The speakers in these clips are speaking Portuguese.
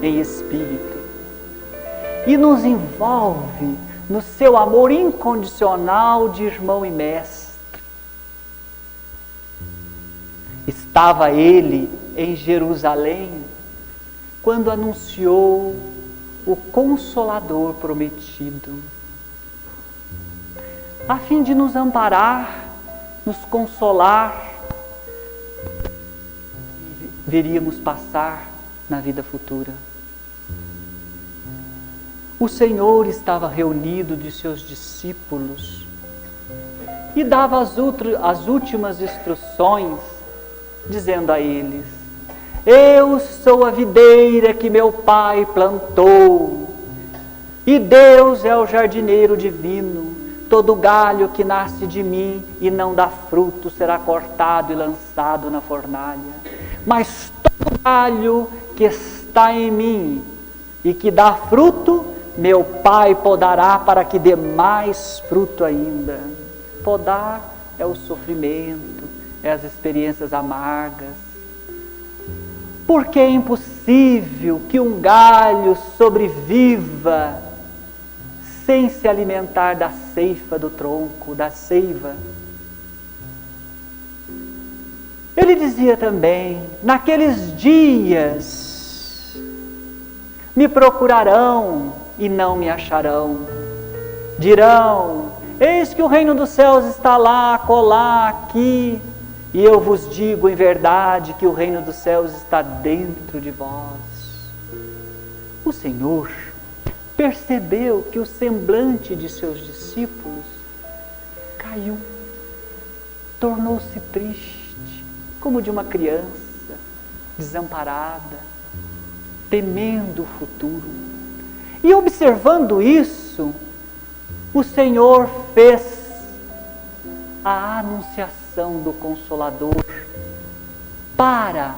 em espírito e nos envolve no seu amor incondicional de irmão e mestre. Estava ele em Jerusalém quando anunciou o Consolador prometido, a fim de nos amparar, nos consolar, e veríamos passar na vida futura. O Senhor estava reunido de seus discípulos e dava as últimas instruções, dizendo a eles: eu sou a videira que meu Pai plantou, e Deus é o jardineiro divino. Todo galho que nasce de mim e não dá fruto será cortado e lançado na fornalha. Mas todo galho que está em mim e que dá fruto, meu Pai podará para que dê mais fruto ainda. Podar é o sofrimento, é as experiências amargas. Porque é impossível que um galho sobreviva sem se alimentar da ceifa do tronco, da seiva. Ele dizia também: naqueles dias me procurarão e não me acharão. Dirão: eis que o reino dos céus está lá, acolá, aqui. E eu vos digo em verdade que o reino dos céus está dentro de vós. O Senhor percebeu que o semblante de seus discípulos caiu, tornou-se triste, como de uma criança desamparada, temendo o futuro. E observando isso, o Senhor fez a anunciação do Consolador para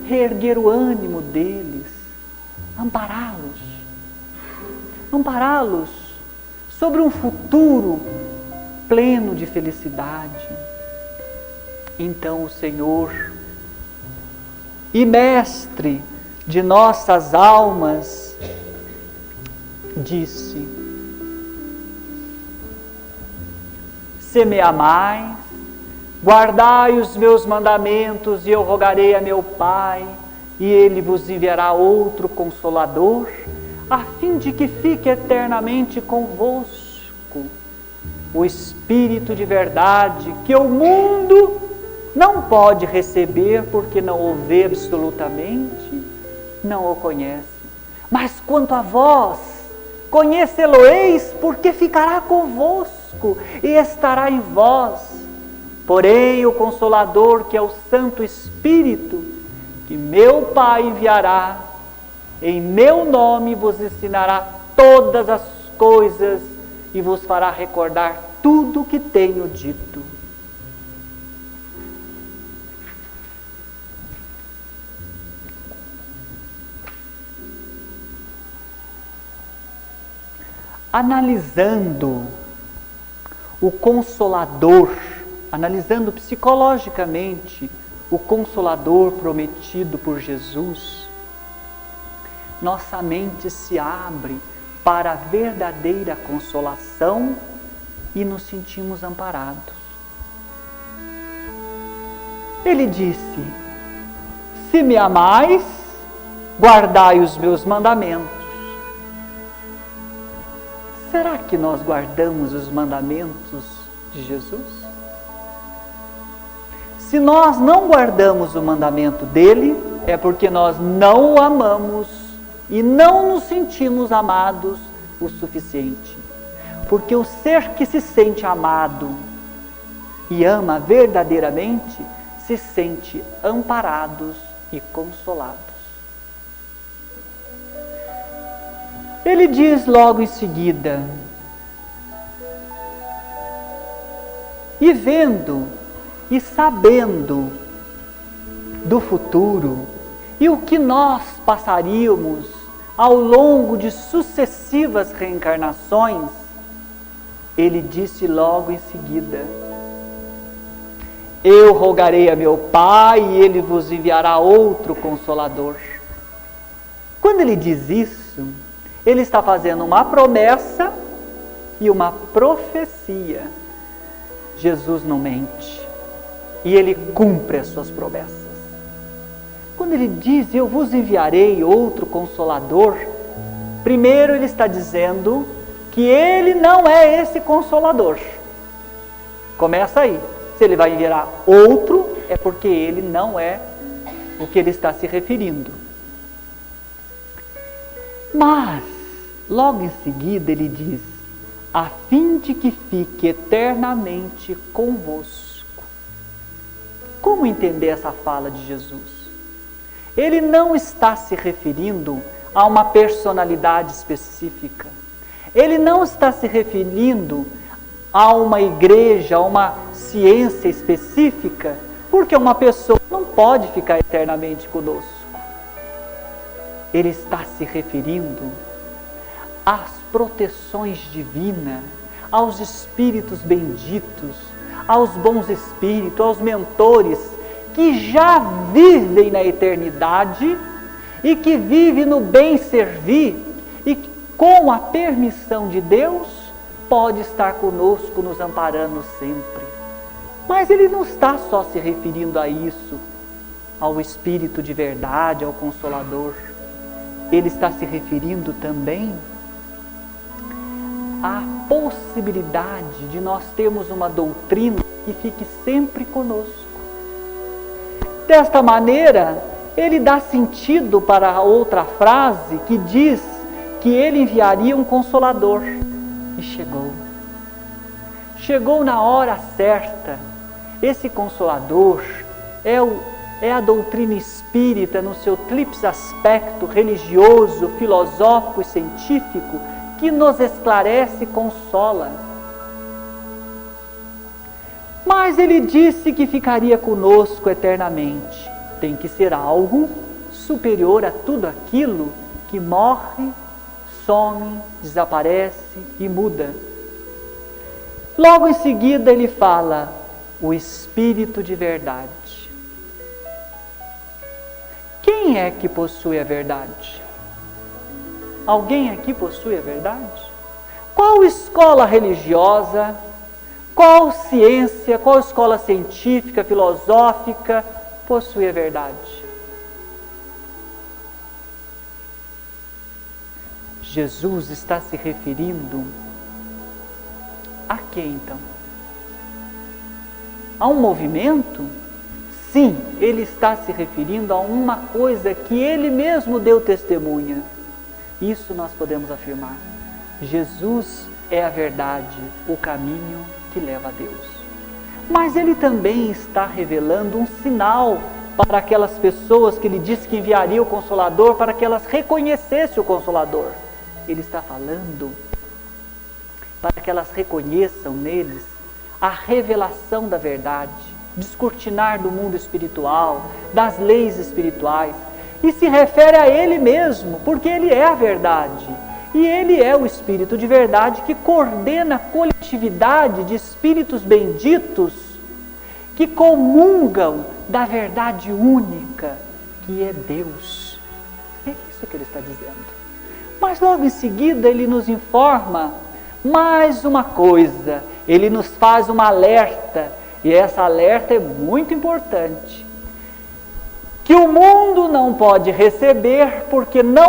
reerguer o ânimo deles, ampará-los sobre um futuro pleno de felicidade. Então o Senhor e Mestre de nossas almas disse: se me amais, guardai os meus mandamentos, e eu rogarei a meu Pai, e Ele vos enviará outro Consolador, a fim de que fique eternamente convosco, o Espírito de verdade, que o mundo não pode receber, porque não o vê absolutamente, não o conhece. Mas quanto a vós, conhecê-lo-eis, porque ficará convosco e estará em vós. Porém, o Consolador, que é o Santo Espírito, que meu Pai enviará, em meu nome vos ensinará todas as coisas e vos fará recordar tudo o que tenho dito. Analisando o Consolador, analisando psicologicamente o Consolador prometido por Jesus, nossa mente se abre para a verdadeira consolação e nos sentimos amparados. Ele disse: se me amais, guardai os meus mandamentos. Será que nós guardamos os mandamentos de Jesus? Se nós não guardamos o mandamento dele, é porque nós não o amamos e não nos sentimos amados o suficiente. Porque o ser que se sente amado e ama verdadeiramente, se sente amparados e consolados. Ele diz logo em seguida: e vendo e sabendo do futuro e o que nós passaríamos ao longo de sucessivas reencarnações, ele disse logo em seguida: eu rogarei a meu Pai e ele vos enviará outro Consolador. Quando ele diz isso, ele está fazendo uma promessa e uma profecia. Jesus não mente e ele cumpre as suas promessas. Quando ele diz, eu vos enviarei outro Consolador, primeiro ele está dizendo que ele não é esse Consolador. Começa aí. Se ele vai enviar outro, é porque ele não é o que ele está se referindo. Mas, logo em seguida ele diz, a fim de que fique eternamente convosco. Como entender essa fala de Jesus? Ele não está se referindo a uma personalidade específica. Ele não está se referindo a uma igreja, a uma ciência específica, porque uma pessoa não pode ficar eternamente conosco. Ele está se referindo às proteções divinas, aos espíritos benditos, aos bons espíritos, aos mentores, que já vivem na eternidade e que vivem no bem servir e que, com a permissão de Deus, pode estar conosco, nos amparando sempre. Mas ele não está só se referindo a isso, ao Espírito de verdade, ao Consolador. Ele está se referindo também à possibilidade de nós termos uma doutrina que fique sempre conosco. Desta maneira, ele dá sentido para a outra frase que diz que ele enviaria um Consolador. E chegou. Chegou na hora certa. Esse Consolador é a doutrina espírita no seu tríplice aspecto religioso, filosófico e científico que nos esclarece e consola. Mas ele disse que ficaria conosco eternamente. Tem que ser algo superior a tudo aquilo que morre, some, desaparece e muda. Logo em seguida ele fala, o Espírito de verdade. Quem é que possui a verdade? Alguém aqui possui a verdade? Qual escola religiosa, qual ciência, qual escola científica, filosófica possui a verdade? Jesus está se referindo a quem então? A um movimento? Sim, ele está se referindo a uma coisa que ele mesmo deu testemunha. Isso nós podemos afirmar. Jesus é a verdade, o caminho que leva a Deus. Mas ele também está revelando um sinal para aquelas pessoas que ele disse que enviaria o Consolador, para que elas reconhecessem o Consolador. Ele está falando para que elas reconheçam neles a revelação da verdade, descortinar do mundo espiritual, das leis espirituais, e se refere a ele mesmo, porque ele é a verdade, e ele é o Espírito de verdade que coordena a coletividade de espíritos benditos que comungam da verdade única, que é Deus. É isso que ele está dizendo. Mas logo em seguida ele nos informa mais uma coisa, ele nos faz uma alerta, e essa alerta é muito importante, que o mundo não pode receber porque não